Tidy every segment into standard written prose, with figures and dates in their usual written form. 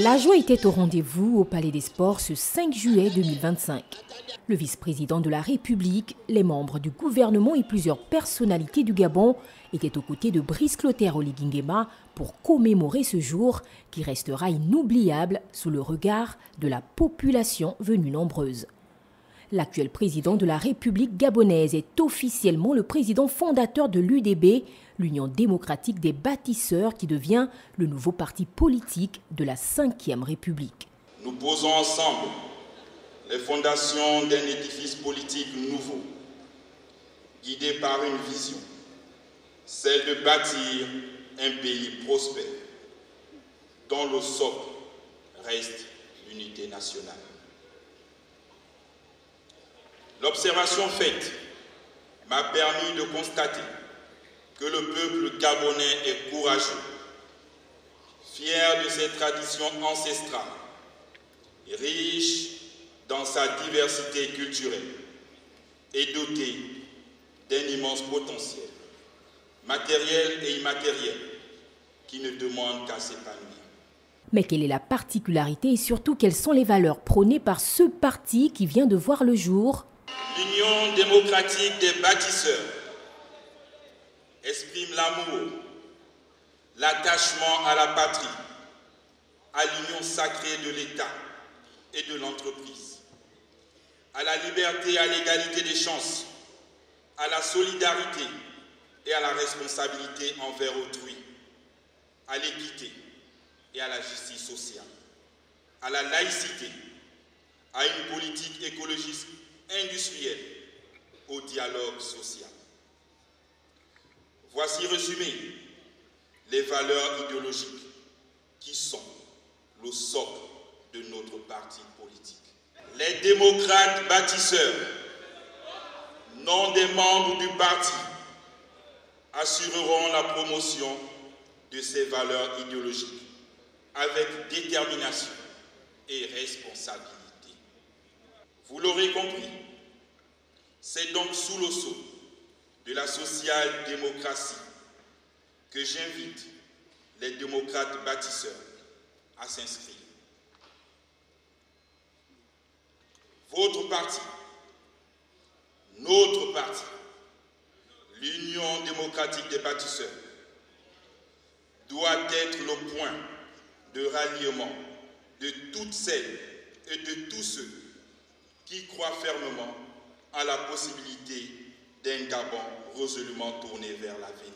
La joie était au rendez-vous au Palais des Sports ce 5 juillet 2025. Le vice-président de la République, les membres du gouvernement et plusieurs personnalités du Gabon étaient aux côtés de Brice Clotaire Oligui Nguema pour commémorer ce jour qui restera inoubliable sous le regard de la population venue nombreuse. L'actuel président de la République gabonaise est officiellement le président fondateur de l'UDB, l'Union démocratique des bâtisseurs, qui devient le nouveau parti politique de la 5e République. Nous posons ensemble les fondations d'un édifice politique nouveau, guidé par une vision, celle de bâtir un pays prospère, dont le socle reste l'unité nationale. L'observation faite m'a permis de constater que le peuple gabonais est courageux, fier de ses traditions ancestrales, riche dans sa diversité culturelle et doté d'un immense potentiel, matériel et immatériel, qui ne demande qu'à s'épanouir. Mais quelle est la particularité et surtout quelles sont les valeurs prônées par ce parti qui vient de voir le jour? L'Union démocratique des bâtisseurs exprime l'amour, l'attachement à la patrie, à l'union sacrée de l'État et de l'entreprise, à la liberté et à l'égalité des chances, à la solidarité et à la responsabilité envers autrui, à l'équité et à la justice sociale, à la laïcité, à une politique écologiste industrielle, au dialogue social. Voici résumées les valeurs idéologiques qui sont le socle de notre parti politique. Les démocrates bâtisseurs, non des membres du parti, assureront la promotion de ces valeurs idéologiques avec détermination et responsabilité. Vous l'aurez compris, c'est donc sous le sceau de la social-démocratie que j'invite les démocrates bâtisseurs à s'inscrire. Votre parti, notre parti, l'Union démocratique des bâtisseurs, doit être le point de ralliement de toutes celles et de tous ceux qui croient fermement à la possibilité d'un Gabon résolument tourné vers l'avenir.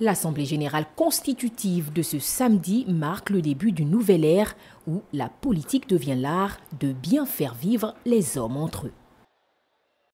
L'Assemblée générale constitutive de ce samedi marque le début d'une nouvelle ère où la politique devient l'art de bien faire vivre les hommes entre eux.